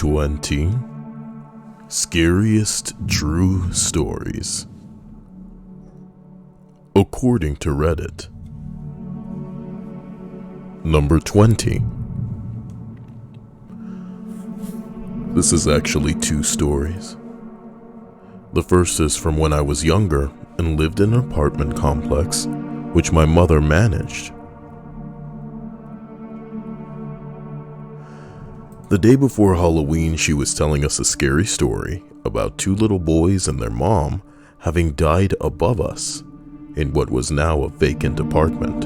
20 Scariest True Stories. According to Reddit. Number 20. This is actually 2 stories. The first is from when I was younger and lived in an apartment complex which my mother managed. The day before Halloween, she was telling us a scary story about 2 little boys and their mom having died above us in what was now a vacant apartment.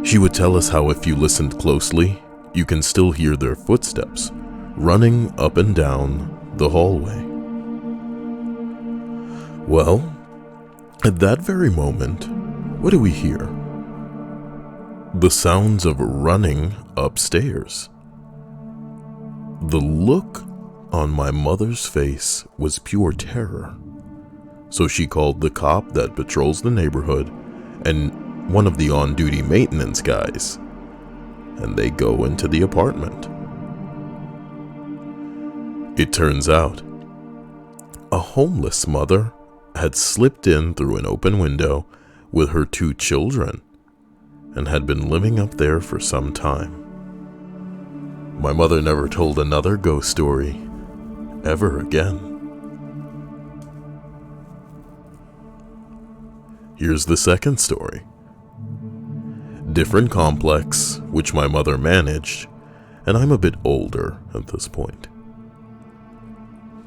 She would tell us how if you listened closely, you can still hear their footsteps running up and down the hallway. Well, at that very moment, what do we hear? The sounds of running upstairs. The look on my mother's face was pure terror. So she called the cop that patrols the neighborhood and one of the on-duty maintenance guys, and they go into the apartment. It turns out, a homeless mother had slipped in through an open window with her 2 children and had been living up there for some time. My mother never told another ghost story ever again. Here's the second story. Different complex, which my mother managed, and I'm a bit older at this point.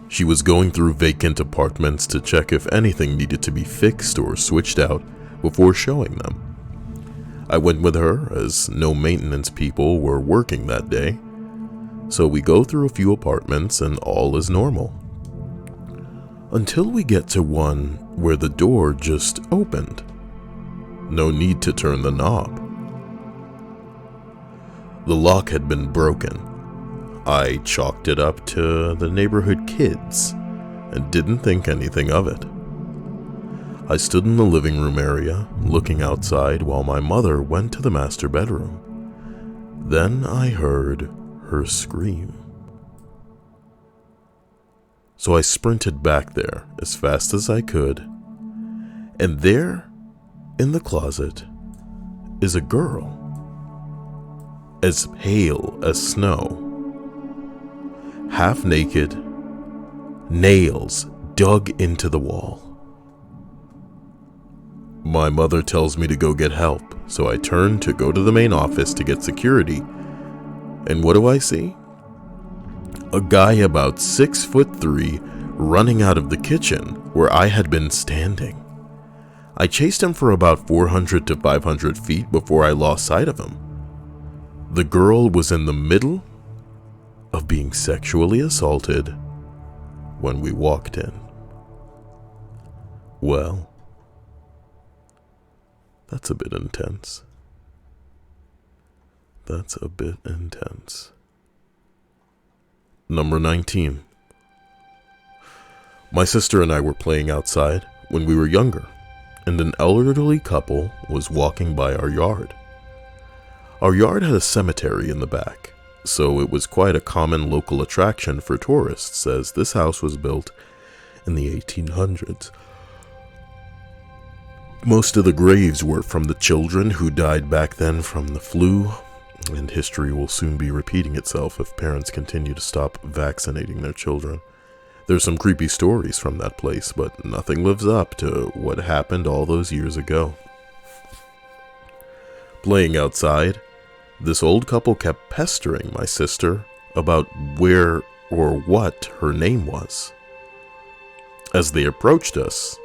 She was going through vacant apartments to check if anything needed to be fixed or switched out before showing them. I went with her as no maintenance people were working that day, so we go through a few apartments and all is normal. Until we get to one where the door just opened. No need to turn the knob. The lock had been broken. I chalked it up to the neighborhood kids and didn't think anything of it. I stood in the living room area, looking outside while my mother went to the master bedroom. Then I heard her scream. So I sprinted back there as fast as I could, and there, in the closet, is a girl, as pale as snow, half naked, nails dug into the wall. My mother tells me to go get help, so I turn to go to the main office to get security. And what do I see? A guy about 6'3" running out of the kitchen where I had been standing. I chased him for about 400 to 500 feet before I lost sight of him. The girl was in the middle of being sexually assaulted when we walked in. Well, that's a bit intense. That's a bit intense. Number 19. My sister and I were playing outside when we were younger, and an elderly couple was walking by our yard. Our yard had a cemetery in the back, so it was quite a common local attraction for tourists, as this house was built in the 1800s. Most of the graves were from the children who died back then from the flu, and history will soon be repeating itself if parents continue to stop vaccinating their children. There's some creepy stories from that place, but nothing lives up to what happened all those years ago. Playing outside, this old couple kept pestering my sister about where or what her name was. As they approached us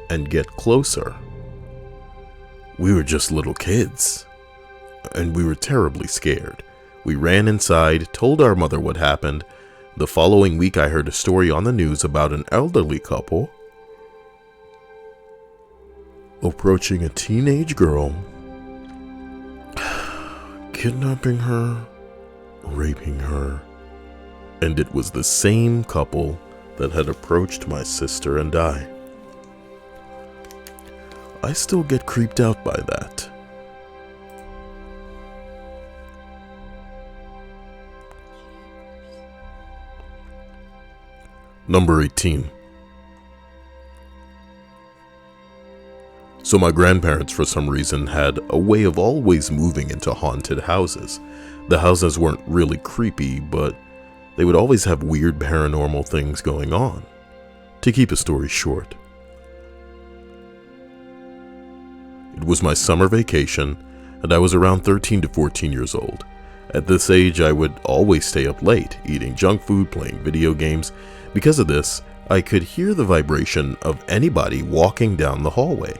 and get closer, we were just little kids, and we were terribly scared. We ran inside, told our mother what happened. The following week, I heard a story on the news about an elderly couple approaching a teenage girl, kidnapping her, raping her, and it was the same couple that had approached my sister and I. I still get creeped out by that. Number 18. So my grandparents, for some reason, had a way of always moving into haunted houses. The houses weren't really creepy, but they would always have weird paranormal things going on. To keep a story short, it was my summer vacation, and I was around 13 to 14 years old. At this age, I would always stay up late, eating junk food, playing video games. Because of this, I could hear the vibration of anybody walking down the hallway.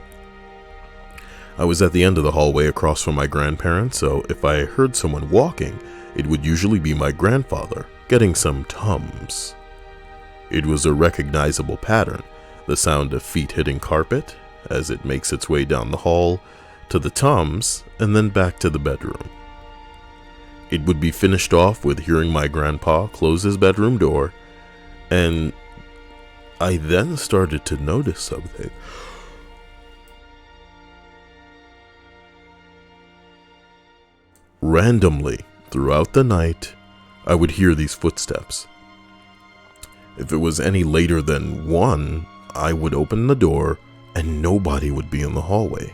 I was at the end of the hallway across from my grandparents, so if I heard someone walking, it would usually be my grandfather, getting some Tums. It was a recognizable pattern, the sound of feet hitting carpet as it makes its way down the hall, to the Tums, and then back to the bedroom. It would be finished off with hearing my grandpa close his bedroom door, and I then started to notice something. Randomly, throughout the night, I would hear these footsteps. If it was any later than 1, I would open the door and nobody would be in the hallway.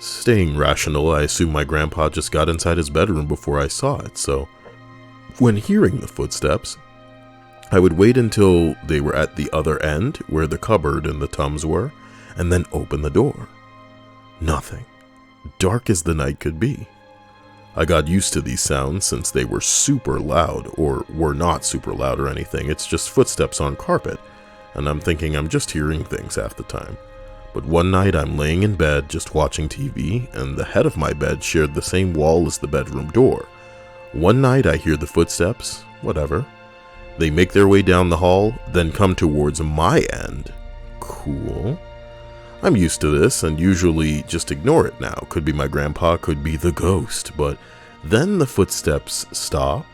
Staying rational, I assumed my grandpa just got inside his bedroom before I saw it, so when hearing the footsteps, I would wait until they were at the other end, where the cupboard and the Tums were, and then open the door. Nothing. Dark as the night could be. I got used to these sounds since they were super loud, or were not super loud or anything. It's just footsteps on carpet, and I'm thinking I'm just hearing things half the time. But one night I'm laying in bed just watching TV, and the head of my bed shared the same wall as the bedroom door. One night I hear the footsteps, whatever. They make their way down the hall, then come towards my end. Cool. I'm used to this and usually just ignore it now. Could be my grandpa, could be the ghost, but then the footsteps stop.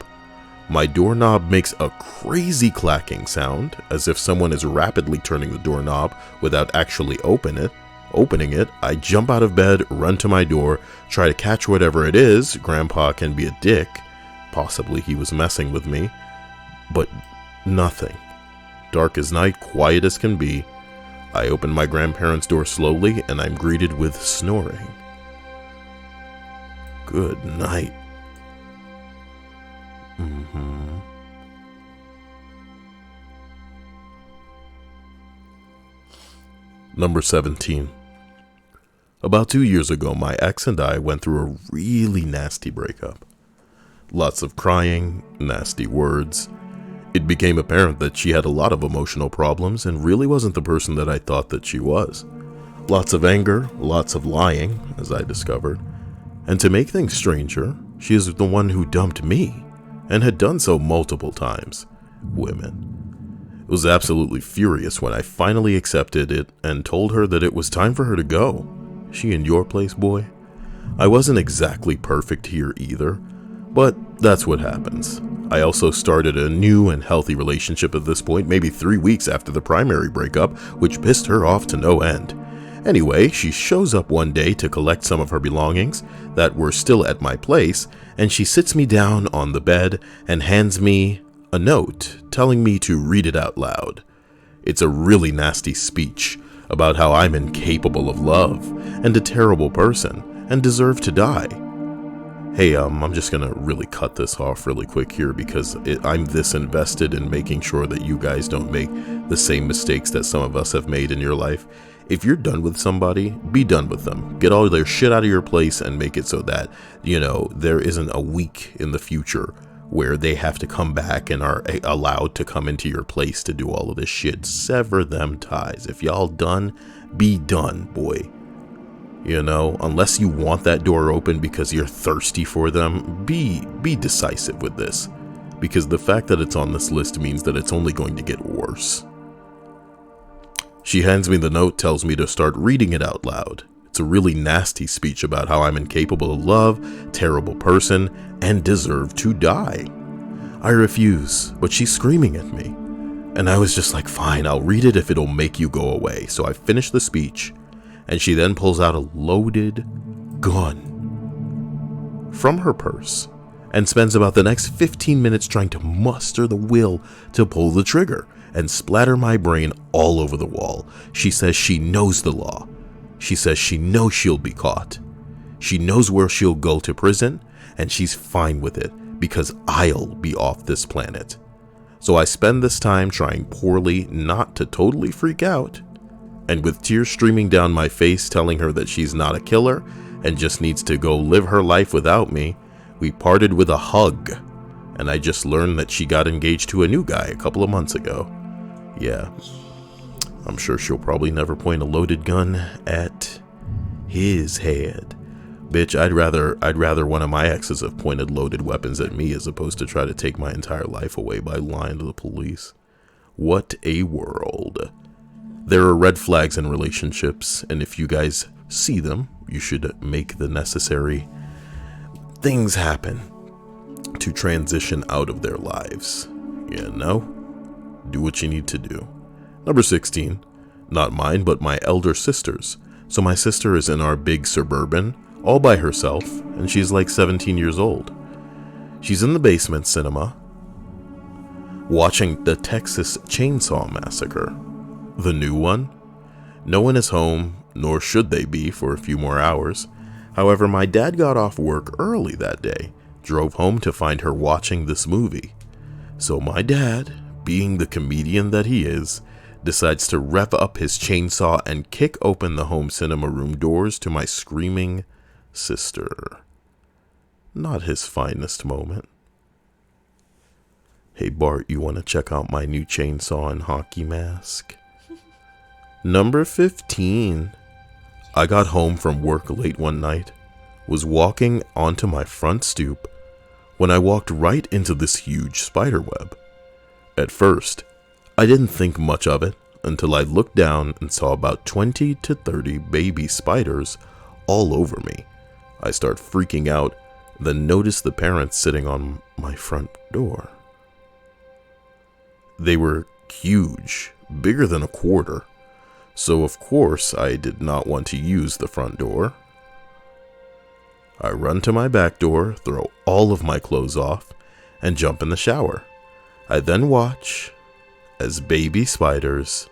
My doorknob makes a crazy clacking sound, as if someone is rapidly turning the doorknob without actually opening it. I jump out of bed, run to my door, try to catch whatever it is. Grandpa can be a dick. Possibly he was messing with me. But nothing. Dark as night, quiet as can be. I open my grandparents' door slowly, and I'm greeted with snoring. Good night. Number 17. About 2 years ago, my ex and I went through a really nasty breakup. Lots of crying, nasty words. It became apparent that she had a lot of emotional problems and really wasn't the person that I thought that she was. Lots of anger, lots of lying, as I discovered. And to make things stranger, she is the one who dumped me, and had done so multiple times. Women. I was absolutely furious when I finally accepted it and told her that it was time for her to go. She in your place, boy? I wasn't exactly perfect here either, but that's what happens. I also started a new and healthy relationship at this point, maybe 3 weeks after the primary breakup, which pissed her off to no end. Anyway, she shows up one day to collect some of her belongings that were still at my place, and she sits me down on the bed and hands me a note telling me to read it out loud. It's a really nasty speech about how I'm incapable of love and a terrible person and deserve to die. Hey, I'm just gonna really cut this off really quick here because I'm this invested in making sure that you guys don't make the same mistakes that some of us have made in your life. If you're done with somebody, be done with them. Get all their shit out of your place and make it so that, there isn't a week in the future where they have to come back and are allowed to come into your place to do all of this shit. Sever them ties. If y'all done, be done, boy. Unless you want that door open because you're thirsty for them, be decisive with this. Because the fact that it's on this list means that it's only going to get worse. She hands me the note, tells me to start reading it out loud. It's a really nasty speech about how I'm incapable of love, terrible person, and deserve to die. I refuse, but she's screaming at me. And I was just like, fine, I'll read it if it'll make you go away. So I finish the speech. And she then pulls out a loaded gun from her purse and spends about the next 15 minutes trying to muster the will to pull the trigger. and splatter my brain all over the wall. She says she knows the law. She says she knows she'll be caught. She knows where she'll go to prison, and she's fine with it because I'll be off this planet. So I spend this time trying poorly not to totally freak out, and with tears streaming down my face telling her that she's not a killer and just needs to go live her life without me, we parted with a hug, and I just learned that she got engaged to a new guy a couple of months ago. Yeah, I'm sure she'll probably never point a loaded gun at his head. Bitch, I'd rather one of my exes have pointed loaded weapons at me as opposed to try to take my entire life away by lying to the police. What a world. There are red flags in relationships, and if you guys see them, you should make the necessary things happen to transition out of their lives. You know? Do what you need to do. Number 16. Not mine, but my elder sister's. So my sister is in our big suburban, all by herself, and she's like 17 years old. She's in the basement cinema, watching the Texas Chainsaw Massacre. The new one. No one is home, nor should they be for a few more hours. However, my dad got off work early that day, drove home to find her watching this movie. So my dad, being the comedian that he is, decides to rev up his chainsaw and kick open the home cinema room doors to my screaming sister. Not his finest moment. Hey Bart, you want to check out my new chainsaw and hockey mask? Number 15. I got home from work late one night, was walking onto my front stoop, when I walked right into this huge spider web. At first, I didn't think much of it until I looked down and saw about 20 to 30 baby spiders all over me. I start freaking out, then notice the parents sitting on my front door. They were huge, bigger than a quarter, so of course I did not want to use the front door. I run to my back door, throw all of my clothes off, and jump in the shower. I then watch as baby spiders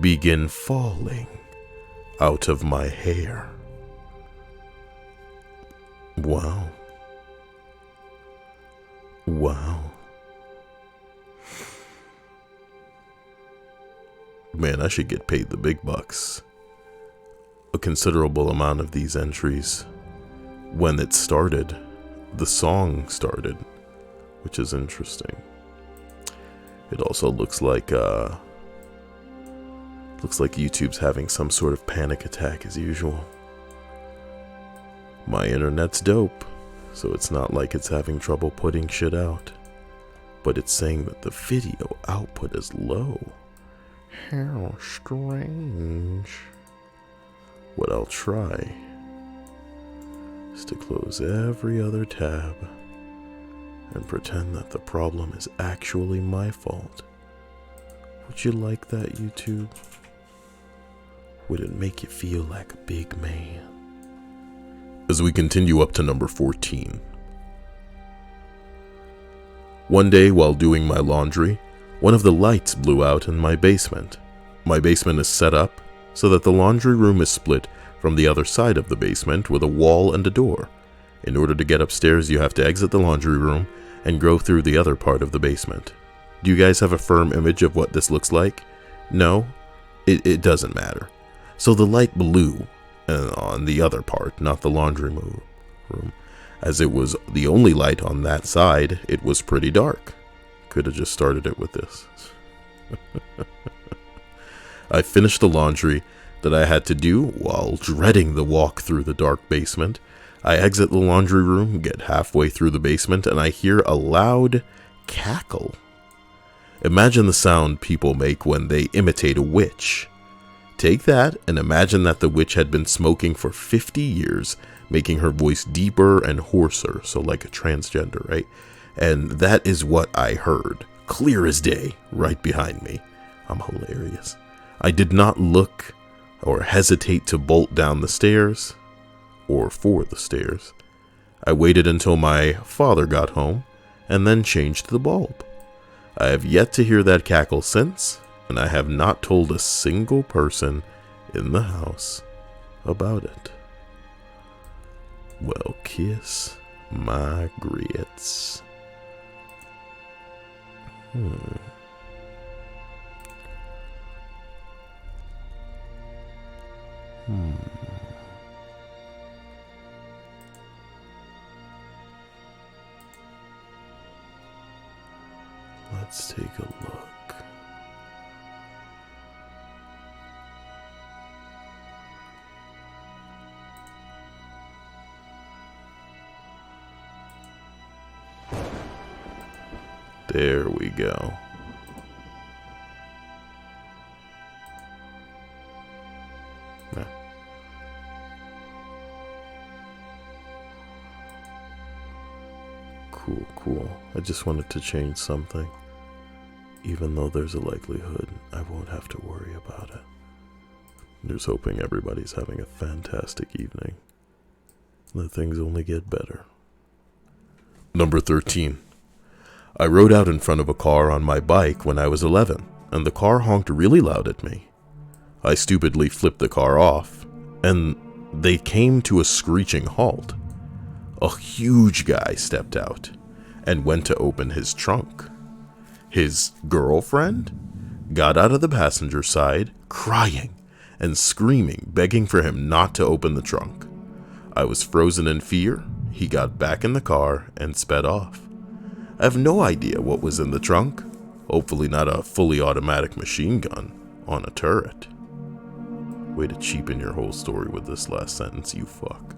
begin falling out of my hair. Wow. Wow. Man, I should get paid the big bucks. A considerable amount of these entries, when it started, the song started, which is interesting. It also looks like YouTube's having some sort of panic attack as usual. My internet's dope, so it's not like it's having trouble putting shit out. But it's saying that the video output is low. How strange. What I'll try is to close every other tab and pretend that the problem is actually my fault. Would you like that, YouTube? Would it make you feel like a big man? As we continue up to number 14. One day while doing my laundry, one of the lights blew out in my basement. My basement is set up so that the laundry room is split from the other side of the basement with a wall and a door. In order to get upstairs, you have to exit the laundry room and go through the other part of the basement. Do you guys have a firm image of what this looks like? No? It doesn't matter. So the light blew on the other part, not the laundry room. As it was the only light on that side, it was pretty dark. Could have just started it with this. I finished the laundry that I had to do while dreading the walk through the dark basement. I exit the laundry room, get halfway through the basement, and I hear a loud cackle. Imagine the sound people make when they imitate a witch. Take that and imagine that the witch had been smoking for 50 years, making her voice deeper and hoarser, so like a transgender, right? And that is what I heard, clear as day, right behind me. I'm hilarious. I did not look or hesitate to bolt down the stairs, or for the stairs. I waited until my father got home, and then changed the bulb. I have yet to hear that cackle since, and I have not told a single person in the house about it. Well, kiss my grits. Let's take a look. There we go. Cool. I just wanted to change something. Even though there's a likelihood I won't have to worry about it. Just hoping everybody's having a fantastic evening. That things only get better. Number 13. I rode out in front of a car on my bike when I was 11, and the car honked really loud at me. I stupidly flipped the car off, and they came to a screeching halt. A huge guy stepped out and went to open his trunk. His girlfriend got out of the passenger side, crying and screaming, begging for him not to open the trunk. I was frozen in fear. He got back in the car and sped off. I have no idea what was in the trunk. Hopefully not a fully automatic machine gun on a turret. Way to cheapen your whole story with this last sentence, you fuck.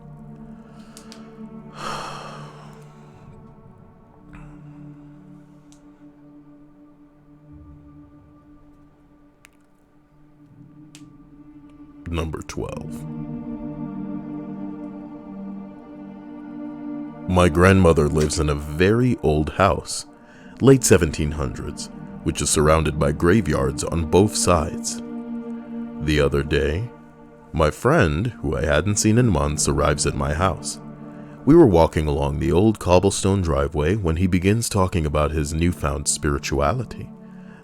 Number 12. My grandmother lives in a very old house, late 1700s, which is surrounded by graveyards on both sides. The other day, my friend, who I hadn't seen in months, arrives at my house. We were walking along the old cobblestone driveway when he begins talking about his newfound spirituality.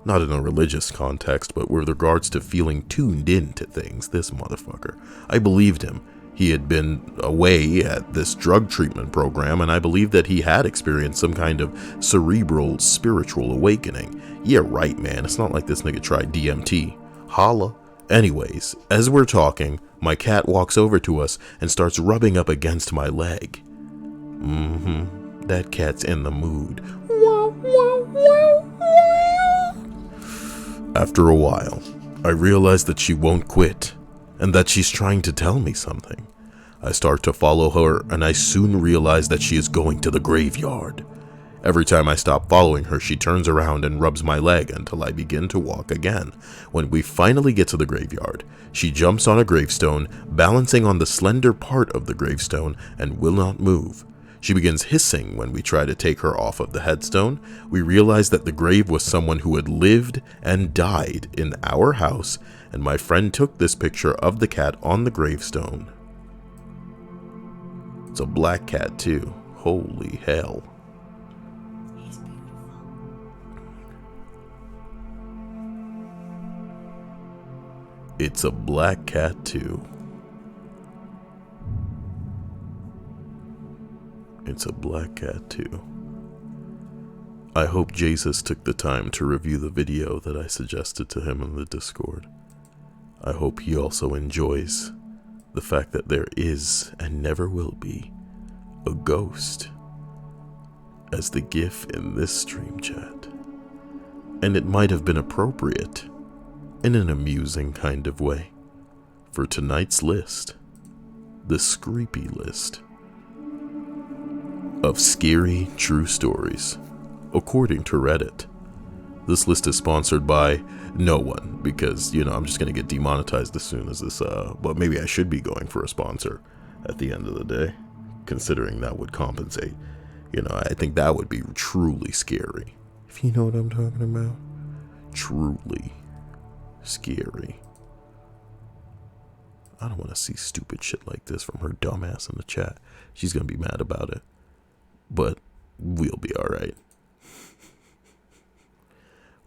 Not in a religious context, but with regards to feeling tuned in to things, this motherfucker. I believed him. He had been away at this drug treatment program, and I believed that he had experienced some kind of cerebral, spiritual awakening. Yeah, right, man. It's not like this nigga tried DMT. Holla. Anyways, as we're talking, my cat walks over to us and starts rubbing up against my leg. That cat's in the mood. After a while, I realize that she won't quit, and that she's trying to tell me something. I start to follow her, and I soon realize that she is going to the graveyard. Every time I stop following her, she turns around and rubs my leg until I begin to walk again. When we finally get to the graveyard, she jumps on a gravestone, balancing on the slender part of the gravestone, and will not move. She begins hissing when we try to take her off of the headstone. We realize that the grave was someone who had lived and died in our house, and my friend took this picture of the cat on the gravestone. It's a black cat too. Holy hell. He's beautiful. It's a black cat too. It's a black cat too. I hope Jesus took the time to review the video that I suggested to him in the Discord. I hope he also enjoys the fact that there is, and never will be, a ghost as the GIF in this stream chat. And it might have been appropriate, in an amusing kind of way, for tonight's list, the Screepy list of scary true stories, according to Reddit. This list is sponsored by no one, because, I'm just going to get demonetized as soon as this, but maybe I should be going for a sponsor at the end of the day, considering that would compensate. I think that would be truly scary, if you know what I'm talking about. Truly scary. I don't want to see stupid shit like this from her dumbass in the chat. She's going to be mad about it. But we'll be alright.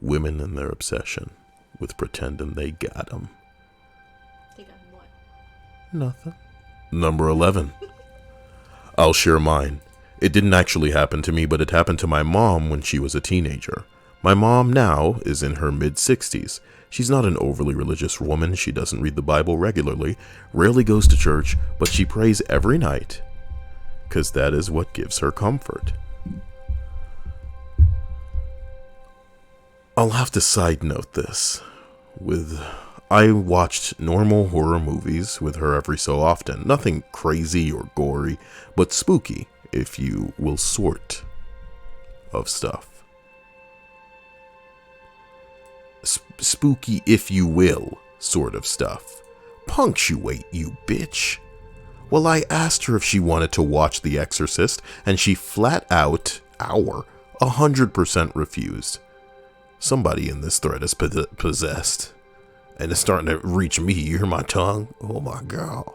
Women and their obsession with pretending they got 'em. They got what? Nothing. Number 11. I'll share mine. It didn't actually happen to me, but it happened to my mom when she was a teenager. My mom now is in her mid-60s. She's not an overly religious woman. She doesn't read the Bible regularly, rarely goes to church, but she prays every night, because that is what gives her comfort. I'll have to side note this. I watched normal horror movies with her every so often. Nothing crazy or gory, but spooky, if you will, sort of stuff. Spooky, if you will, sort of stuff. Punctuate, you bitch. Well, I asked her if she wanted to watch The Exorcist, and she flat out, 100% refused. Somebody in this thread is possessed. And it's starting to reach me. You hear my tongue? Oh my God.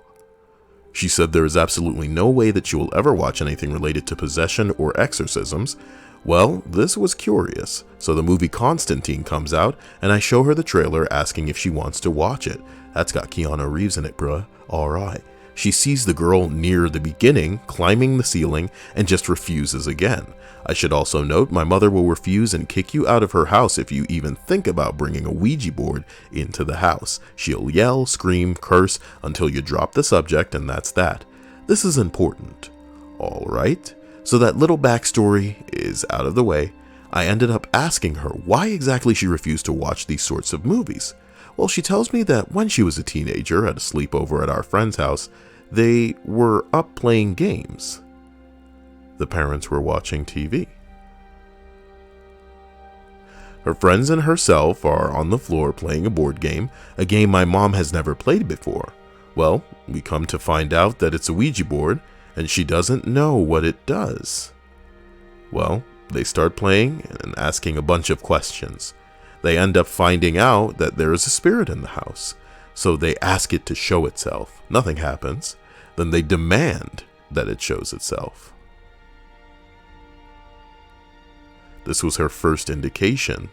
She said there is absolutely no way that she will ever watch anything related to possession or exorcisms. Well, this was curious. So the movie Constantine comes out, and I show her the trailer asking if she wants to watch it. That's got Keanu Reeves in it, bruh. Alright. She sees the girl near the beginning, climbing the ceiling, and just refuses again. I should also note, my mother will refuse and kick you out of her house if you even think about bringing a Ouija board into the house. She'll yell, scream, curse until you drop the subject, and that's that. This is important. Alright, so that little backstory is out of the way. I ended up asking her why exactly she refused to watch these sorts of movies. Well, she tells me that when she was a teenager at a sleepover at our friend's house, they were up playing games. The parents were watching TV. Her friends and herself are on the floor playing a board game, a game my mom has never played before. Well, we come to find out that it's a Ouija board, and she doesn't know what it does. Well, they start playing and asking a bunch of questions. They end up finding out that there is a spirit in the house, so they ask it to show itself. Nothing happens. Then they demand that it shows itself. This was her first indication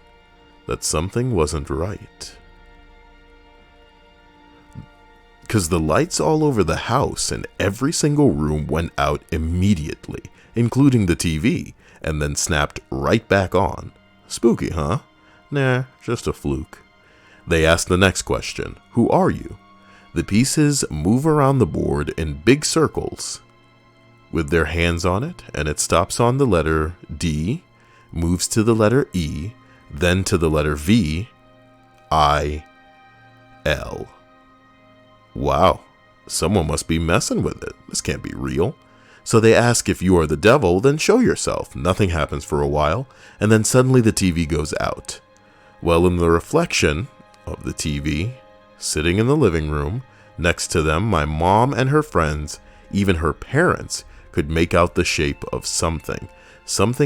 that something wasn't right. Because the lights all over the house and every single room went out immediately, including the TV, and then snapped right back on. Spooky, huh? Nah, just a fluke. They asked the next question, who are you? The pieces move around the board in big circles with their hands on it, and it stops on the letter D, moves to the letter E, then to the letter V, I, L. Wow, someone must be messing with it. This can't be real. So they ask if you are the devil, then show yourself. Nothing happens for a while, and then suddenly the TV goes out. Well, in the reflection of the TV, sitting in the living room, next to them, my mom and her friends, even her parents, could make out the shape of something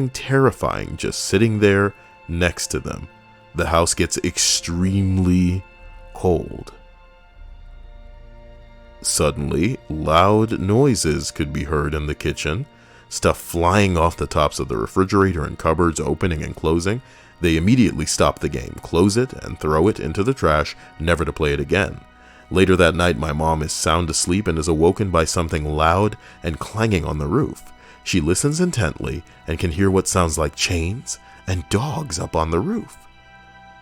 terrifying just sitting there next to them. The house gets extremely cold. Suddenly, loud noises could be heard in the kitchen, stuff flying off the tops of the refrigerator and cupboards opening and closing. They immediately stop the game, close it, and throw it into the trash, never to play it again. Later that night, my mom is sound asleep and is awoken by something loud and clanging on the roof. She listens intently and can hear what sounds like chains and dogs up on the roof.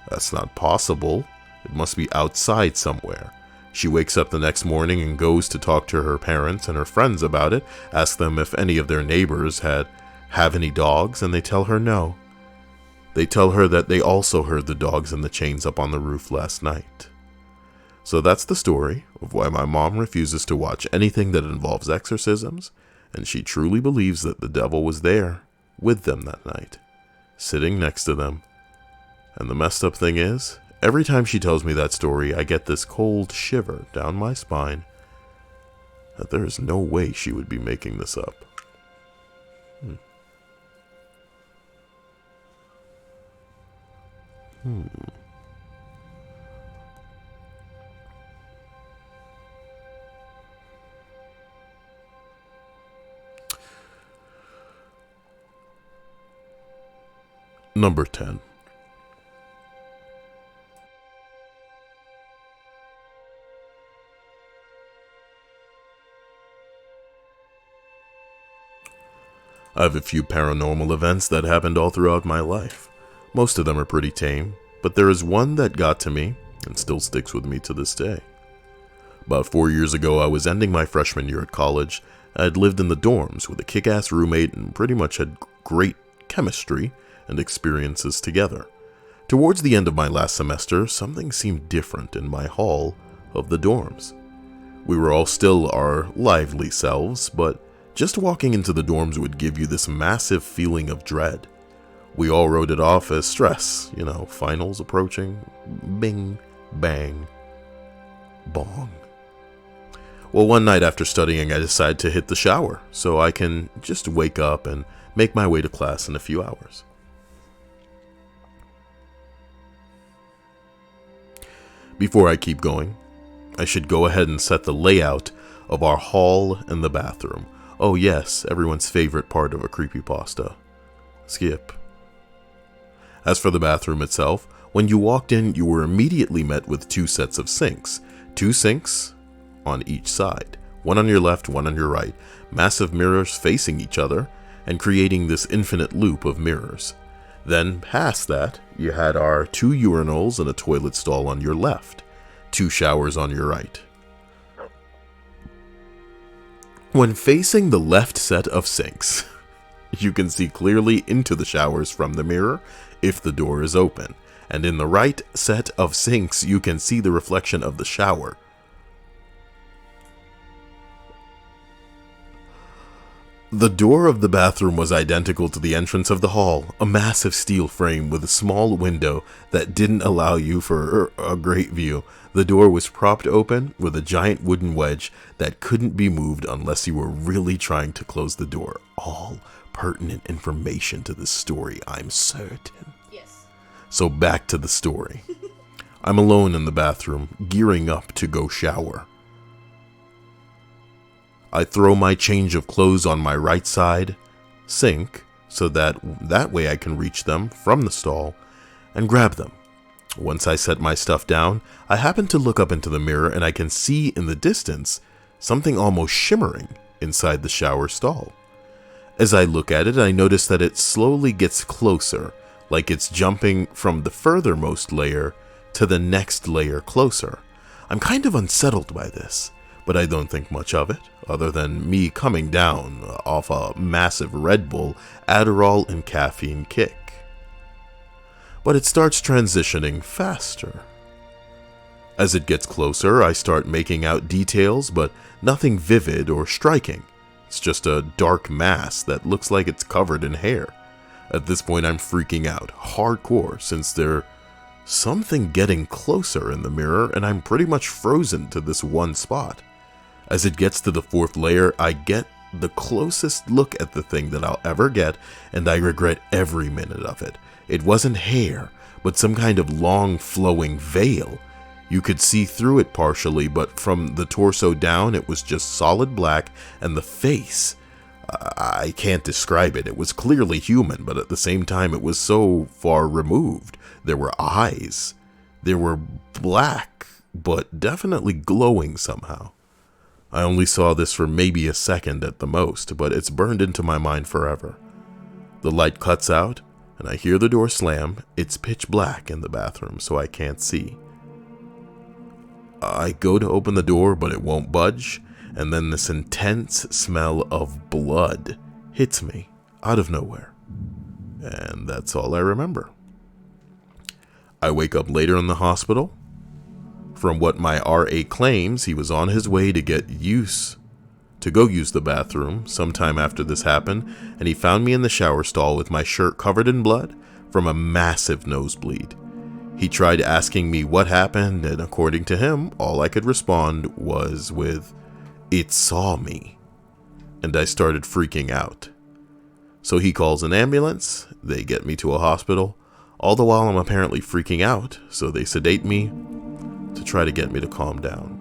That's not possible. It must be outside somewhere. She wakes up the next morning and goes to talk to her parents and her friends about it, ask them if any of their neighbors have any dogs, and they tell her no. They tell her that they also heard the dogs and the chains up on the roof last night. So that's the story of why my mom refuses to watch anything that involves exorcisms, and she truly believes that the devil was there with them that night, sitting next to them. And the messed up thing is, every time she tells me that story, I get this cold shiver down my spine that there is no way she would be making this up. Number 10. I have a few paranormal events that happened all throughout my life. Most of them are pretty tame, but there is one that got to me and still sticks with me to this day. About 4 years ago, I was ending my freshman year at college. I had lived in the dorms with a kick-ass roommate and pretty much had great chemistry and experiences together. Towards the end of my last semester, something seemed different in my hall of the dorms. We were all still our lively selves, but just walking into the dorms would give you this massive feeling of dread. We all wrote it off as stress, finals approaching. Bing, bang, bong. Well, one night after studying, I decided to hit the shower so I can just wake up and make my way to class in a few hours. Before I keep going, I should go ahead and set the layout of our hall and the bathroom. Oh yes, everyone's favorite part of a creepypasta. Skip. As for the bathroom itself, when you walked in, you were immediately met with 2 sets of sinks. 2 sinks on each side. One on your left, one on your right. Massive mirrors facing each other and creating this infinite loop of mirrors. Then past that, you had our 2 urinals and a toilet stall on your left. 2 showers on your right. When facing the left set of sinks, you can see clearly into the showers from the mirror if the door is open. And in the right set of sinks, you can see the reflection of the shower. The door of the bathroom was identical to the entrance of the hall, a massive steel frame with a small window that didn't allow you for a great view. The door was propped open with a giant wooden wedge that couldn't be moved unless you were really trying to close the door. All pertinent information to this story, I'm certain. Yes. So back to the story. I'm alone in the bathroom, gearing up to go shower. I throw my change of clothes on my right side sink so that way I can reach them from the stall and grab them. Once I set my stuff down, I happen to look up into the mirror and I can see in the distance something almost shimmering inside the shower stall. As I look at it, I notice that it slowly gets closer, like it's jumping from the furthermost layer to the next layer closer. I'm kind of unsettled by this, but I don't think much of it, other than me coming down off a massive Red Bull, Adderall, and caffeine kick. But it starts transitioning faster. As it gets closer, I start making out details, but nothing vivid or striking. It's just a dark mass that looks like it's covered in hair. At this point, I'm freaking out, hardcore, since there's something getting closer in the mirror, and I'm pretty much frozen to this one spot. As it gets to the 4th layer, I get the closest look at the thing that I'll ever get, and I regret every minute of it. It wasn't hair, but some kind of long flowing veil. You could see through it partially, but from the torso down, it was just solid black, and the face, I can't describe it. It was clearly human, but at the same time, it was so far removed. There were eyes. They were black, but definitely glowing somehow. I only saw this for maybe a second at the most, but it's burned into my mind forever. The light cuts out, and I hear the door slam. It's pitch black in the bathroom, so I can't see. I go to open the door, but it won't budge, and then this intense smell of blood hits me out of nowhere. And that's all I remember. I wake up later in the hospital. From what my RA claims, he was on his way to go use the bathroom sometime after this happened, and he found me in the shower stall with my shirt covered in blood from a massive nosebleed. He tried asking me what happened, and according to him, all I could respond was with, "It saw me." And I started freaking out. So he calls an ambulance, they get me to a hospital, all the while I'm apparently freaking out, so they sedate me to try to get me to calm down.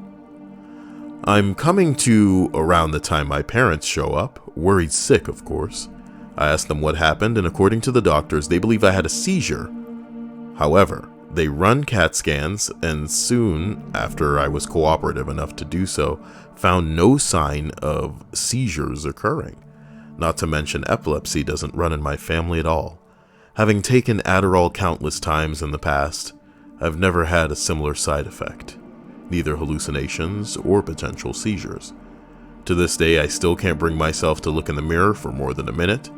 I'm coming to around the time my parents show up, worried sick of course. I asked them what happened, and according to the doctors, they believe I had a seizure. However, they run CAT scans, and soon after I was cooperative enough to do so, found no sign of seizures occurring. Not to mention epilepsy doesn't run in my family at all. Having taken Adderall countless times in the past, I've never had a similar side effect, neither hallucinations or potential seizures. To this day, I still can't bring myself to look in the mirror for more than a minute,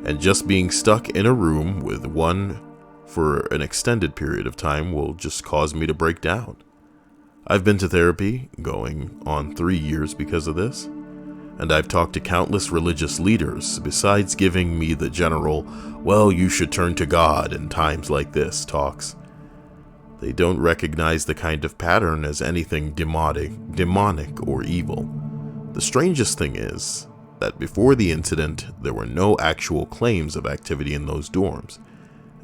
and just being stuck in a room with one for an extended period of time will just cause me to break down. I've been to therapy, going on 3 years because of this, and I've talked to countless religious leaders besides giving me the general, well, you should turn to God in times like this talks. They don't recognize the kind of pattern as anything demonic or evil. The strangest thing is that before the incident, there were no actual claims of activity in those dorms,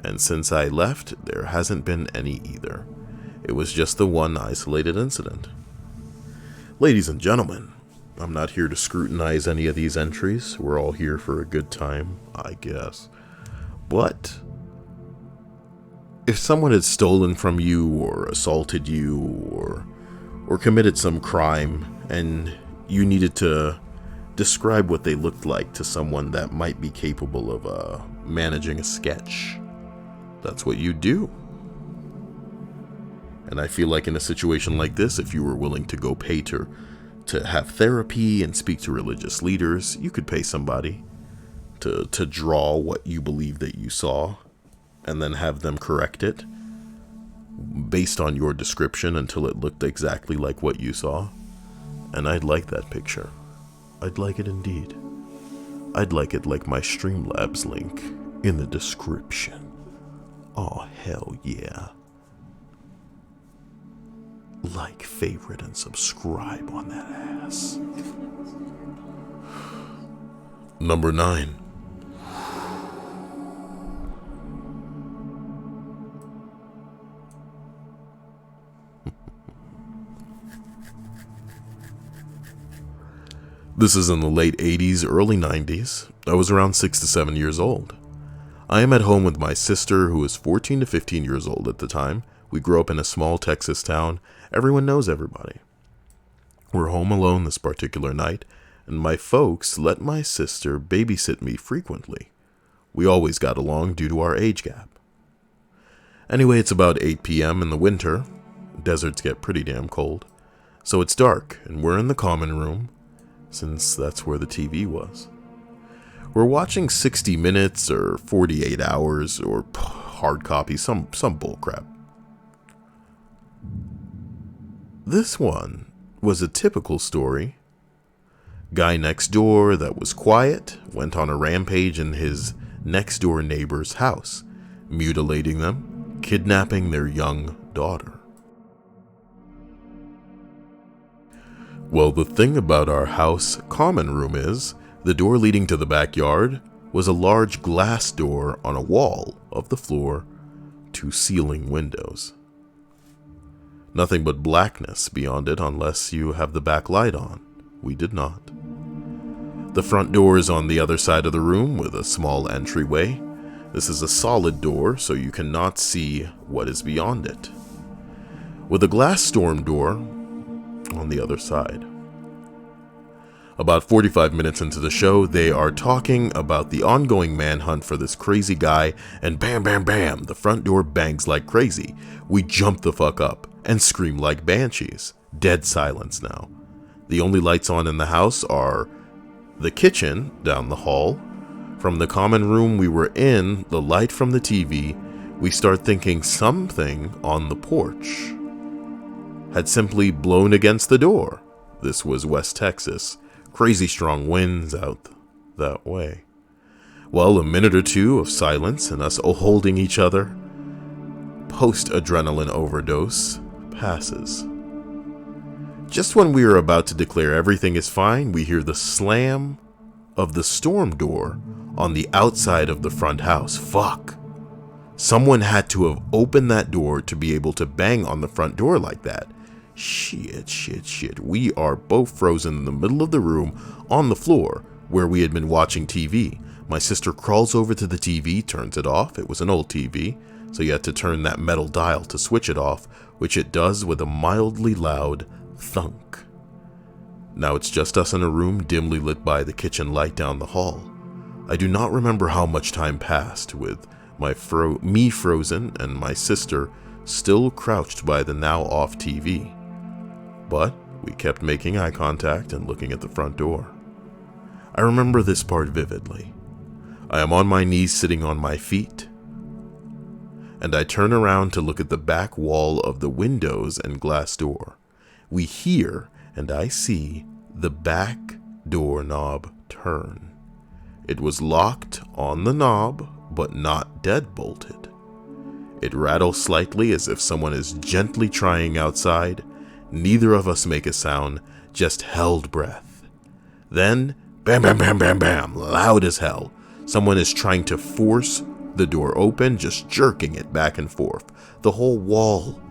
and since I left, there hasn't been any either. It was just the one isolated incident. Ladies and gentlemen, I'm not here to scrutinize any of these entries. We're all here for a good time, I guess. But if someone had stolen from you or assaulted you or committed some crime and you needed to describe what they looked like to someone that might be capable of managing a sketch, that's what you do. And I feel like in a situation like this, if you were willing to go pay to have therapy and speak to religious leaders, you could pay somebody to draw what you believe that you saw and then have them correct it based on your description until it looked exactly like what you saw. And I'd like that picture. I'd like it indeed. I'd like it like my Streamlabs link in the description. Oh, hell yeah. Like, favorite, and subscribe on that ass. Number 9. This is in the late 80s, early 90s. I was around 6 to 7 years old. I am at home with my sister, who was 14 to 15 years old at the time. We grew up in a small Texas town. Everyone knows everybody. We're home alone this particular night, and my folks let my sister babysit me frequently. We always got along due to our age gap. Anyway, it's about 8 p.m. in the winter. Deserts get pretty damn cold. So it's dark, and we're in the common room, since that's where the TV was. We're watching 60 Minutes or 48 Hours or hard copy, some bullcrap. This one was a typical story. Guy next door that was quiet went on a rampage in his next door neighbor's house, mutilating them, kidnapping their young daughter. Well, the thing about our house common room is, the door leading to the backyard was a large glass door on a wall of the floor to ceiling windows. Nothing but blackness beyond it unless you have the back light on. We did not. The front door is on the other side of the room with a small entryway. This is a solid door, so you cannot see what is beyond it, with a glass storm door on the other side. About 45 minutes into the show, they are talking about the ongoing manhunt for this crazy guy, and bam, bam, bam, the front door bangs like crazy. We jump the fuck up and scream like banshees. Dead silence now. The only lights on in the house are the kitchen down the hall. From the common room we were in, the light from the TV, we start thinking something on the porch had simply blown against the door. This was West Texas. Crazy strong winds out that way. Well, a minute or two of silence and us holding each other, post-adrenaline overdose, passes. Just when we are about to declare everything is fine, we hear the slam of the storm door on the outside of the front house. Fuck. Someone had to have opened that door to be able to bang on the front door like that. Shit. We are both frozen in the middle of the room on the floor where we had been watching TV. My sister crawls over to the TV, turns it off. It was an old TV, so you had to turn that metal dial to switch it off, which it does with a mildly loud thunk. Now it's just us in a room dimly lit by the kitchen light down the hall. I do not remember how much time passed with me frozen and my sister still crouched by the now off TV. But we kept making eye contact and looking at the front door. I remember this part vividly. I am on my knees sitting on my feet, and I turn around to look at the back wall of the windows and glass door. We hear and I see the back door knob turn. It was locked on the knob, but not deadbolted. It rattles slightly as if someone is gently trying outside. Neither of us make a sound, just held breath. Then, bam, bam, bam, bam, bam, loud as hell. Someone is trying to force the door open, just jerking it back and forth. The whole wall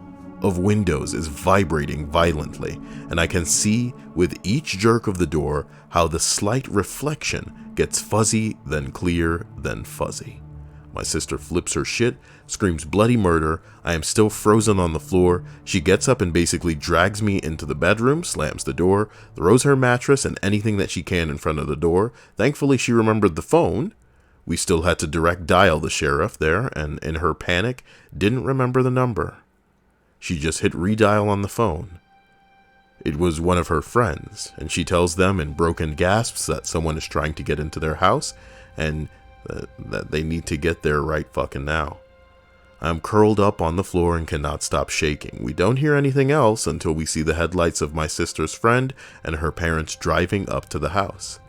of windows is vibrating violently, and I can see with each jerk of the door how the slight reflection gets fuzzy, then clear, then fuzzy. My sister flips her shit, screams bloody murder. I am still frozen on the floor. She gets up and basically drags me into the bedroom, slams the door, throws her mattress and anything that she can in front of the door. Thankfully, she remembered the phone. We still had to direct dial the sheriff there, and in her panic, didn't remember the number. She just hit redial on the phone. It was one of her friends, and she tells them in broken gasps that someone is trying to get into their house, and that they need to get there right fucking now. I'm curled up on the floor and cannot stop shaking. We don't hear anything else until we see the headlights of my sister's friend and her parents driving up to the house.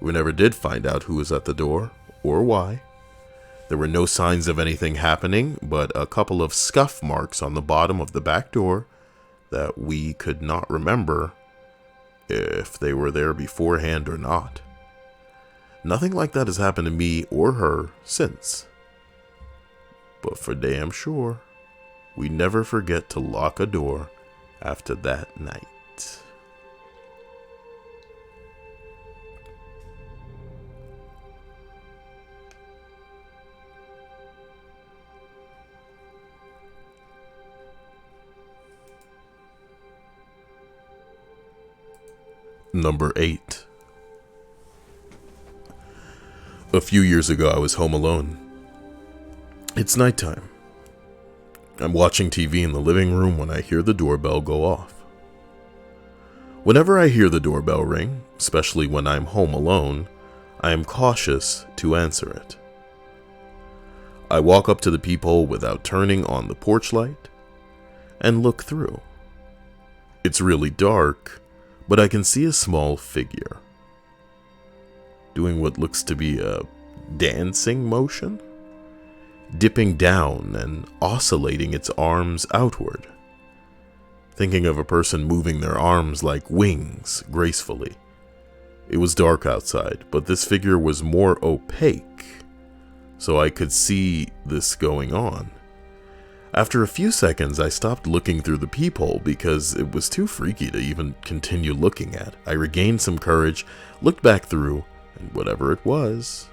We never did find out who was at the door or why. There were no signs of anything happening, but a couple of scuff marks on the bottom of the back door that we could not remember if they were there beforehand or not. Nothing like that has happened to me or her since. But for damn sure, we never forget to lock a door after that night. Number 8. A few years ago, I was home alone. It's nighttime. I'm watching TV in the living room when I hear the doorbell go off. Whenever I hear the doorbell ring, especially when I'm home alone, I am cautious to answer it. I walk up to the peephole without turning on the porch light and look through. It's really dark, but I can see a small figure doing what looks to be a dancing motion, dipping down and oscillating its arms outward, thinking of a person moving their arms like wings gracefully. It was dark outside, but this figure was more opaque, so I could see this going on. After a few seconds, I stopped looking through the peephole because it was too freaky to even continue looking at. I regained some courage, looked back through, and whatever it was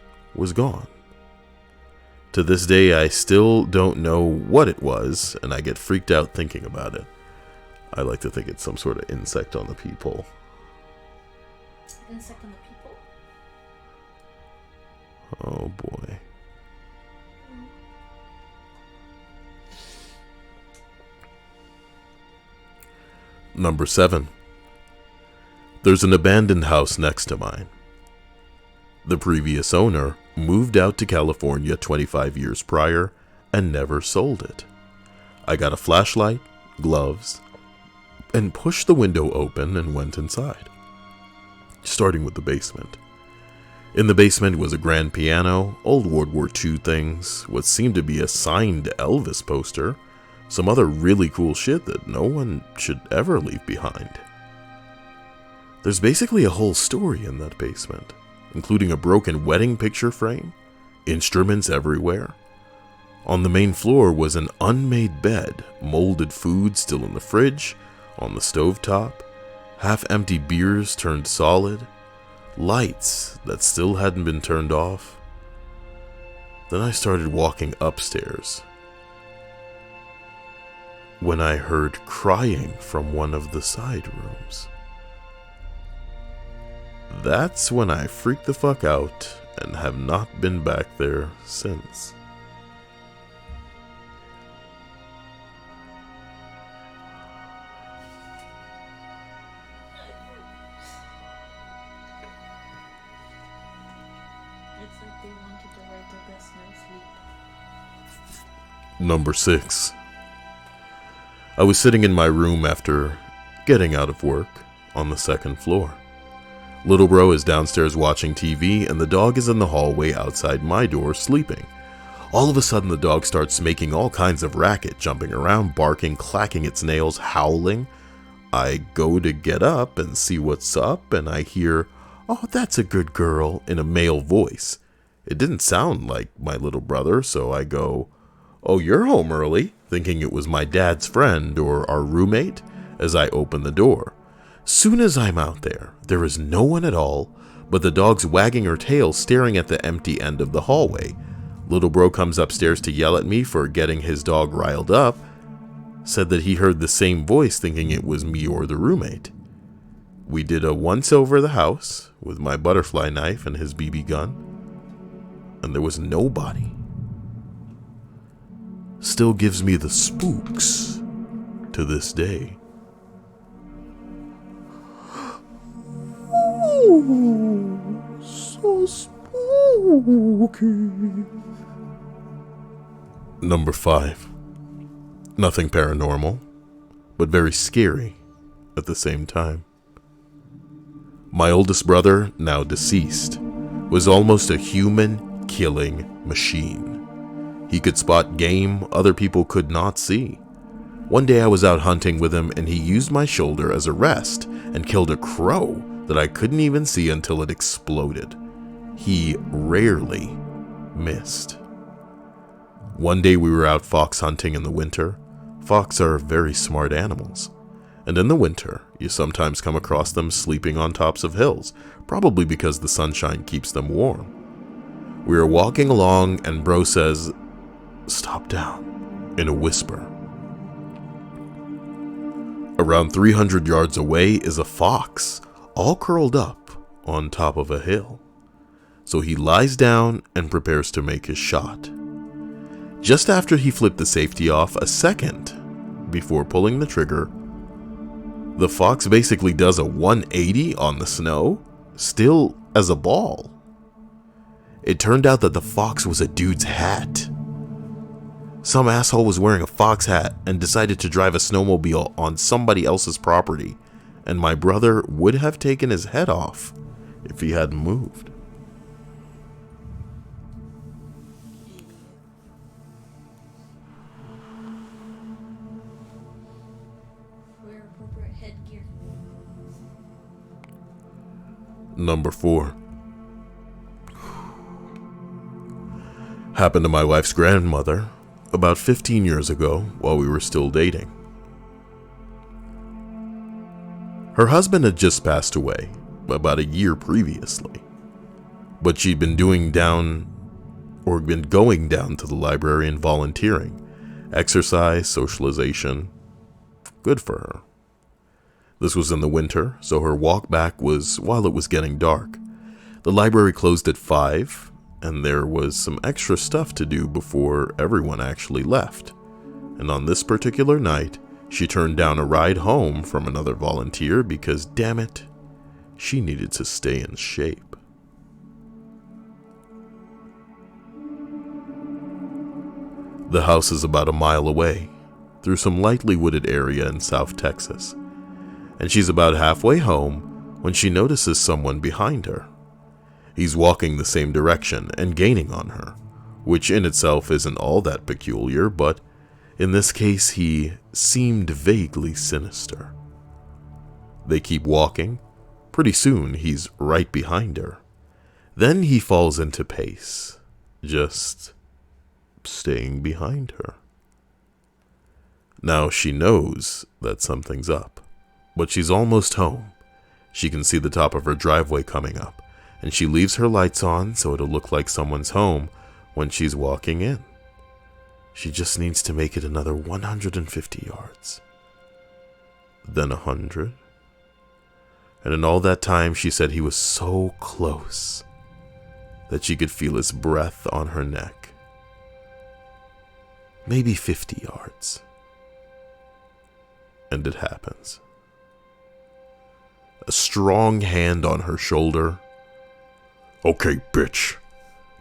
gone. To this day, I still don't know what it was, and I get freaked out thinking about it. I like to think it's some sort of insect on the peephole. Insect on the people? Oh boy. Number 7. There's an abandoned house next to mine. The previous owner moved out to California 25 years prior and never sold it. I got a flashlight, gloves, and pushed the window open and went inside, starting with the basement. In the basement was a grand piano, old World War II things, what seemed to be a signed Elvis poster, some other really cool shit that no one should ever leave behind. There's basically a whole story in that basement, including a broken wedding picture frame, instruments everywhere. On the main floor was an unmade bed, molded food still in the fridge, on the stovetop, half-empty beers turned solid, lights that still hadn't been turned off. Then I started walking upstairs when I heard crying from one of the side rooms. That's when I freaked the fuck out and have not been back there since. It's like they wanted to write their best no sleep. Number 6. I was sitting in my room after getting out of work on the 2nd floor. Little bro is downstairs watching TV, and the dog is in the hallway outside my door sleeping. All of a sudden, the dog starts making all kinds of racket, jumping around, barking, clacking its nails, howling. I go to get up and see what's up, and I hear, "Oh, that's a good girl," in a male voice. It didn't sound like my little brother, so I go, "Oh, you're home early," thinking it was my dad's friend or our roommate, as I open the door. Soon as I'm out there, there is no one at all, but the dog's wagging her tail, staring at the empty end of the hallway. Little bro comes upstairs to yell at me for getting his dog riled up, said that he heard the same voice, thinking it was me or the roommate. We did a once over the house with my butterfly knife and his BB gun, and there was nobody. Still gives me the spooks to this day. Ooh, so spooky. Number 5. Nothing paranormal, but very scary at the same time. My oldest brother, now deceased, was almost a human-killing machine. He could spot game other people could not see. One day I was out hunting with him, and he used my shoulder as a rest and killed a crow that I couldn't even see until it exploded. He rarely missed. One day we were out fox hunting in the winter. Fox are very smart animals, and in the winter you sometimes come across them sleeping on tops of hills, probably because the sunshine keeps them warm. We are walking along and bro says, "Stop down," in a whisper. Around 300 yards away is a fox, all curled up on top of a hill. So he lies down and prepares to make his shot. Just after he flipped the safety off a second before pulling the trigger, the fox basically does a 180 on the snow, still as a ball. It turned out that the fox was a dude's hat. Some asshole was wearing a fox hat and decided to drive a snowmobile on somebody else's property, and my brother would have taken his head off if he hadn't moved. Wear appropriate headgear. Number 4. Happened to my wife's grandmother about 15 years ago while we were still dating. Her husband had just passed away about a year previously, but she'd been going down to the library and volunteering. Exercise, socialization, good for her. This was in the winter, so her walk back was while it was getting dark. The library closed at 5, and there was some extra stuff to do before everyone actually left. And on this particular night, she turned down a ride home from another volunteer because, damn it, she needed to stay in shape. The house is about a mile away, through some lightly wooded area in South Texas, and she's about halfway home when she notices someone behind her. He's walking the same direction and gaining on her, which in itself isn't all that peculiar, but in this case he seemed vaguely sinister. They keep walking. Pretty soon he's right behind her. Then he falls into pace, just staying behind her. Now she knows that something's up, but she's almost home. She can see the top of her driveway coming up, and she leaves her lights on so it'll look like someone's home when she's walking in. She just needs to make it another 150 yards. Then 100. And in all that time, she said he was so close. that she could feel his breath on her neck. Maybe 50 yards. And it happens. A strong hand on her shoulder. "Okay, bitch.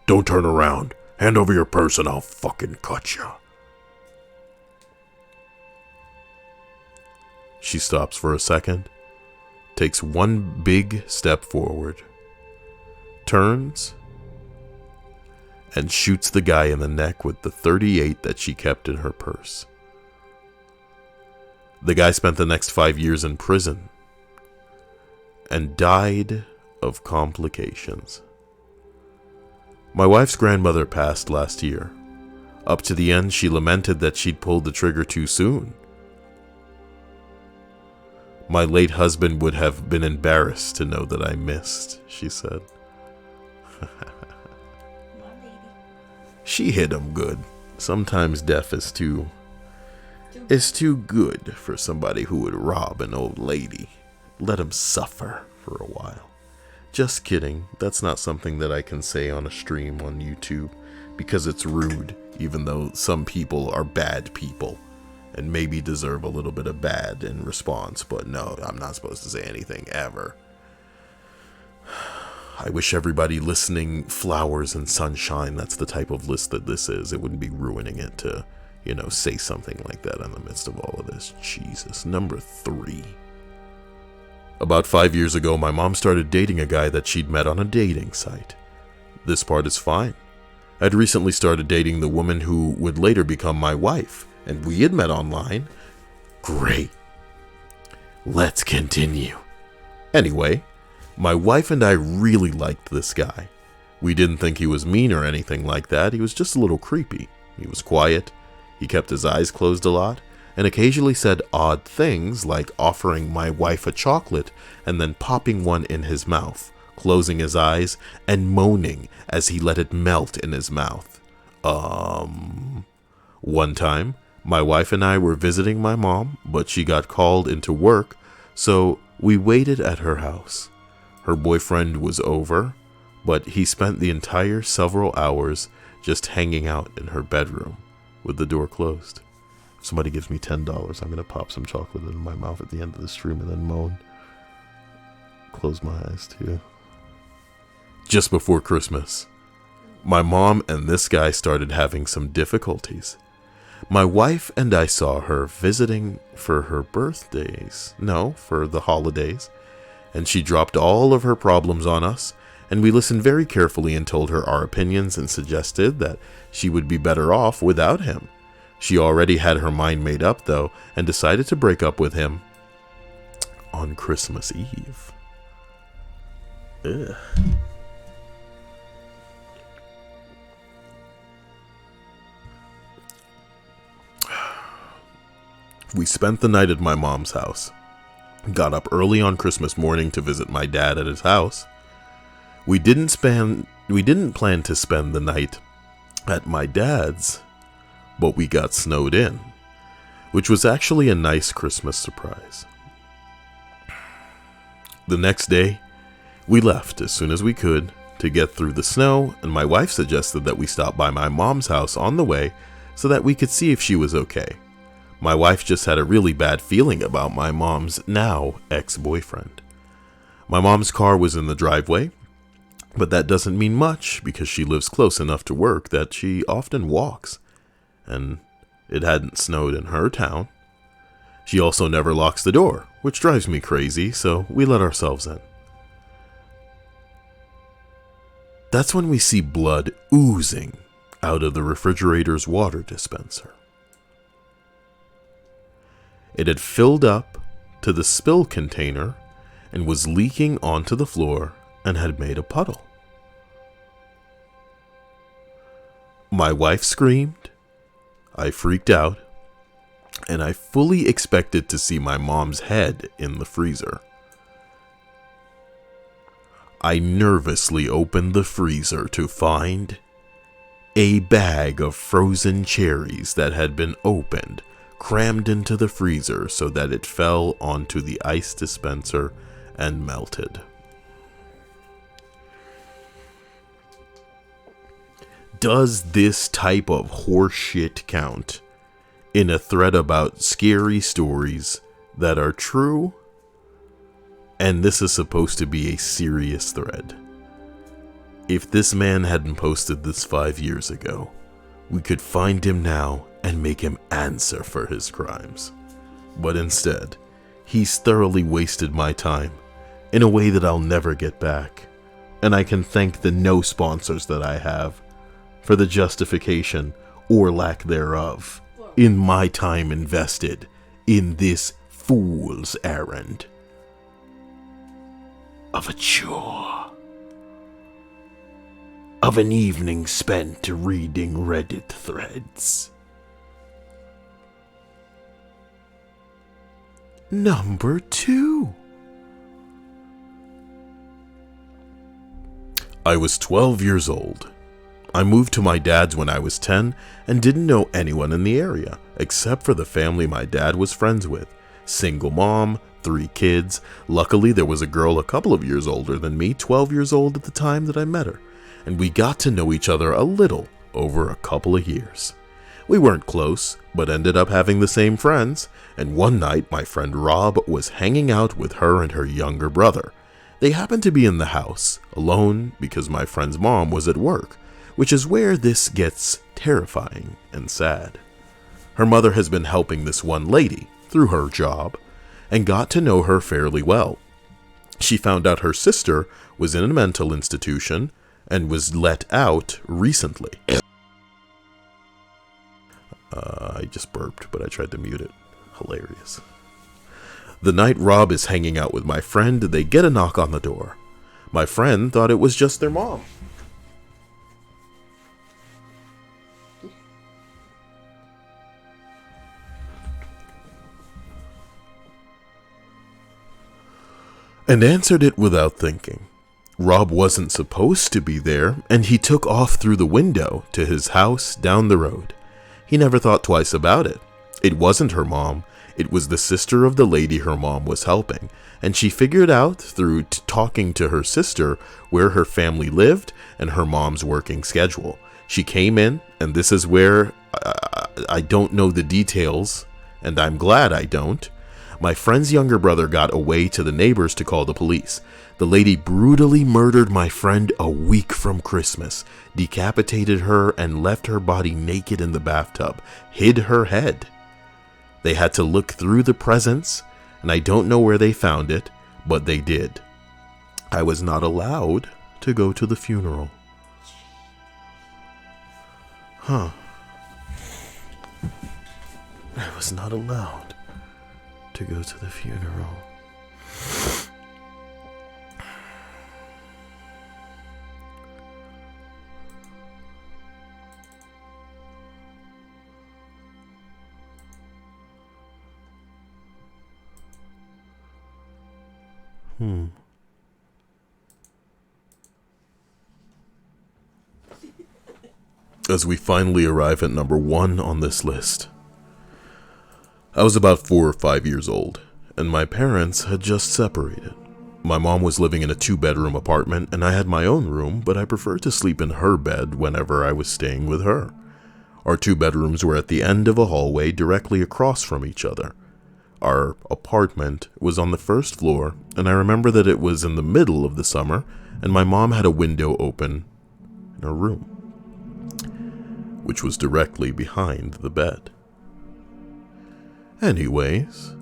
Don't turn around. Hand over your purse and I'll fucking cut ya." She stops for a second, takes one big step forward, turns, and shoots the guy in the neck with the .38 that she kept in her purse. The guy spent the next 5 years in prison and died of complications. My wife's grandmother passed last year. Up to the end, she lamented that she'd pulled the trigger too soon. "My late husband would have been embarrassed to know that I missed," she said. She hit him good. Sometimes death is too good for somebody who would rob an old lady. Let him suffer for a while. Just kidding. That's not something that I can say on a stream on YouTube because it's rude, even though some people are bad people and maybe deserve a little bit of bad in response. But no, I'm not supposed to say anything ever. I wish everybody listening flowers and sunshine. That's the type of list that this is. It wouldn't be ruining it to, say something like that in the midst of all of this. Jesus. Number 3. About 5 years ago, my mom started dating a guy that she'd met on a dating site. This part is fine. I'd recently started dating the woman who would later become my wife, and we had met online. Great. Let's continue. Anyway, my wife and I really liked this guy. We didn't think he was mean or anything like that. He was just a little creepy. He was quiet. He kept his eyes closed a lot, and occasionally said odd things like offering my wife a chocolate and then popping one in his mouth, closing his eyes, and moaning as he let it melt in his mouth. One time, my wife and I were visiting my mom, but she got called into work, so we waited at her house. Her boyfriend was over, but he spent the entire several hours just hanging out in her bedroom with the door closed. If somebody gives me $10, I'm going to pop some chocolate in my mouth at the end of the stream and then moan. Close my eyes too. Just before Christmas, my mom and this guy started having some difficulties. My wife and I saw her visiting for her birthdays. No, for the holidays. And she dropped all of her problems on us, and we listened very carefully and told her our opinions and suggested that she would be better off without him. She already had her mind made up, though, and decided to break up with him on Christmas Eve. Ugh. We spent the night at my mom's house. Got up early on Christmas morning to visit my dad at his house. We didn't plan to spend the night at my dad's, but we got snowed in, which was actually a nice Christmas surprise. The next day, we left as soon as we could to get through the snow, and my wife suggested that we stop by my mom's house on the way so that we could see if she was okay. My wife just had a really bad feeling about my mom's now ex-boyfriend. My mom's car was in the driveway, but that doesn't mean much because she lives close enough to work that she often walks, and it hadn't snowed in her town. She also never locks the door, which drives me crazy, so we let ourselves in. That's when we see blood oozing out of the refrigerator's water dispenser. It had filled up to the spill container and was leaking onto the floor and had made a puddle. My wife screamed, I freaked out, and I fully expected to see my mom's head in the freezer. I nervously opened the freezer to find a bag of frozen cherries that had been opened, crammed into the freezer so that it fell onto the ice dispenser and melted. does this type of horseshit count in a thread about scary stories that are true? And this is supposed to be a serious thread. If this man hadn't posted this 5 years ago, we could find him now and make him answer for his crimes. But instead, he's thoroughly wasted my time in a way that I'll never get back. And I can thank the no sponsors that I have for the justification, or lack thereof, in my time invested in this fool's errand of a chore, of an evening spent reading Reddit threads. Number 2. I was 12 years old. I moved to my dad's when I was 10 and didn't know anyone in the area, except for the family my dad was friends with. Single mom, 3 kids. Luckily, there was a girl a couple of years older than me, 12 years old at the time that I met her, and we got to know each other a little over a couple of years. We weren't close, but ended up having the same friends, and one night my friend Rob was hanging out with her and her younger brother. They happened to be in the house, alone because my friend's mom was at work, which is where this gets terrifying and sad. Her mother has been helping this one lady through her job, and got to know her fairly well. She found out her sister was in a mental institution and was let out recently. I just burped, but I tried to mute it. Hilarious. The night Rob is hanging out with my friend, they get a knock on the door. My friend thought it was just their mom. And answered it without thinking. Rob wasn't supposed to be there, and he took off through the window to his house down the road. He never thought twice about it. It wasn't her mom, it was the sister of the lady her mom was helping, and she figured out through talking to her sister where her family lived and her mom's working schedule. She came in, and this is where I don't know the details, and I'm glad I don't. My friend's younger brother got away to the neighbors to call the police. The lady brutally murdered my friend a week from Christmas, decapitated her and left her body naked in the bathtub, hid her head. They had to look through the presents, and I don't know where they found it, but they did. I was not allowed to go to the funeral. I was not allowed to go to the funeral. As we finally arrive at number 1 on this list. I was about 4 or 5 years old, and my parents had just separated. My mom was living in a 2-bedroom apartment, and I had my own room, but I preferred to sleep in her bed whenever I was staying with her. Our 2 bedrooms were at the end of a hallway directly across from each other. Our apartment was on the first floor, and I remember that it was in the middle of the summer, and my mom had a window open in her room, which was directly behind the bed. Anyways,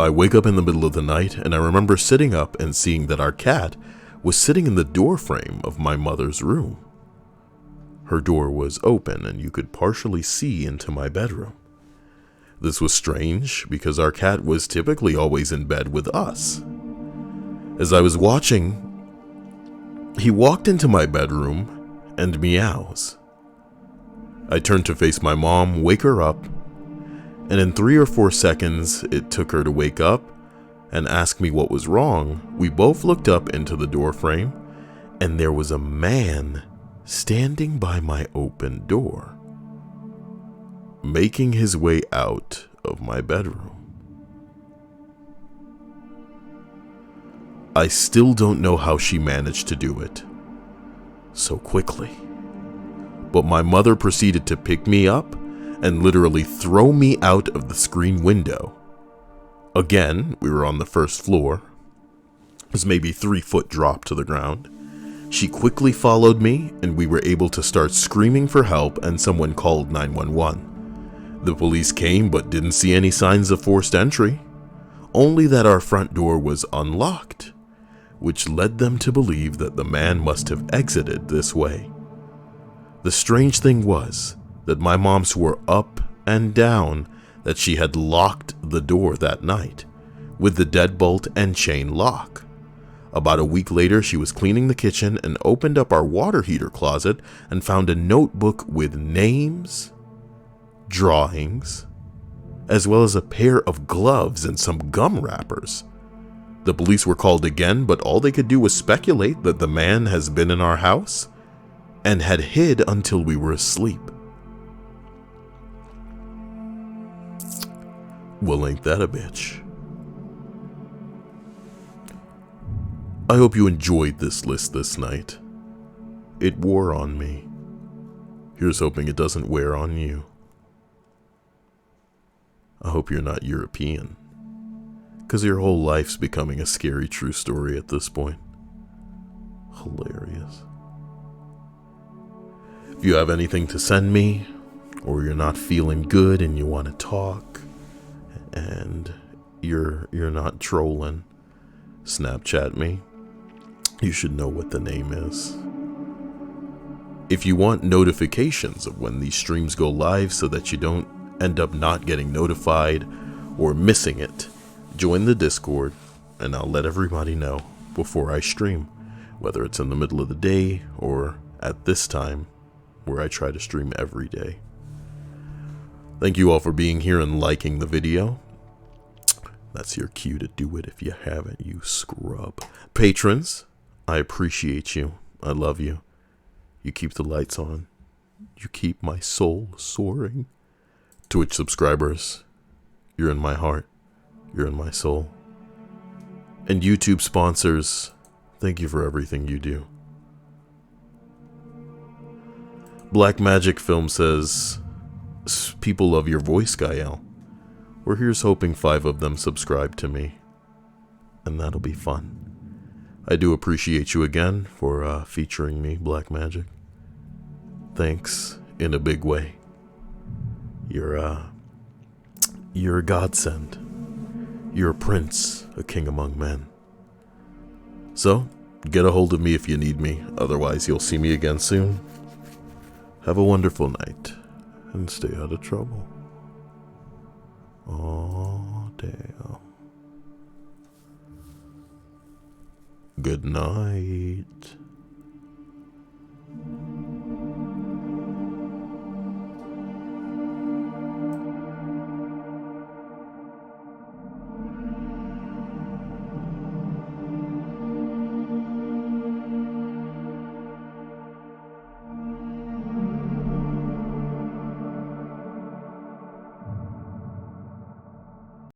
I wake up in the middle of the night, and I remember sitting up and seeing that our cat was sitting in the doorframe of my mother's room. Her door was open, and you could partially see into my bedroom. This was strange, because our cat was typically always in bed with us. As I was watching, he walked into my bedroom and meows. I turned to face my mom, wake her up, and in 3 or 4 seconds it took her to wake up and ask me what was wrong. We both looked up into the doorframe, and there was a man standing by my open door, making his way out of my bedroom. I still don't know how she managed to do it so quickly, but my mother proceeded to pick me up and literally throw me out of the screen window. Again, we were on the first floor. It was maybe 3-foot drop to the ground. She quickly followed me, and we were able to start screaming for help, and someone called 911. The police came but didn't see any signs of forced entry, only that our front door was unlocked, which led them to believe that the man must have exited this way. The strange thing was that my mom swore up and down that she had locked the door that night with the deadbolt and chain lock. About a week later, she was cleaning the kitchen and opened up our water heater closet and found a notebook with names, drawings, as well as a pair of gloves and some gum wrappers. The police were called again, but all they could do was speculate that the man has been in our house and had hid until we were asleep. Well, ain't that a bitch? I hope you enjoyed this list this night. It wore on me. Here's hoping it doesn't wear on you. I hope you're not European, because your whole life's becoming a scary true story at this point. Hilarious. If you have anything to send me, or you're not feeling good and you want to talk, and you're not trolling, Snapchat me. You should know what the name is. If you want notifications of when these streams go live so that you don't end up not getting notified or missing it, join the Discord and I'll let everybody know before I stream, whether it's in the middle of the day or at this time where I try to stream every day. Thank you all for being here and liking the video. That's your cue to do it if you haven't, you scrub. Patrons, I appreciate you. I love you. You keep the lights on. You keep my soul soaring. Twitch subscribers, you're in my heart. You're in my soul. And YouTube sponsors, thank you for everything you do. Black Magic Film says, people love your voice, Cyael. We're here's hoping 5 of them subscribe to me. And that'll be fun. I do appreciate you again for featuring me, Black Magic. Thanks in a big way. You're a godsend. You're a prince, a king among men. So, get a hold of me if you need me. Otherwise, you'll see me again soon. Have a wonderful night, and stay out of trouble. Oh, damn. Good night.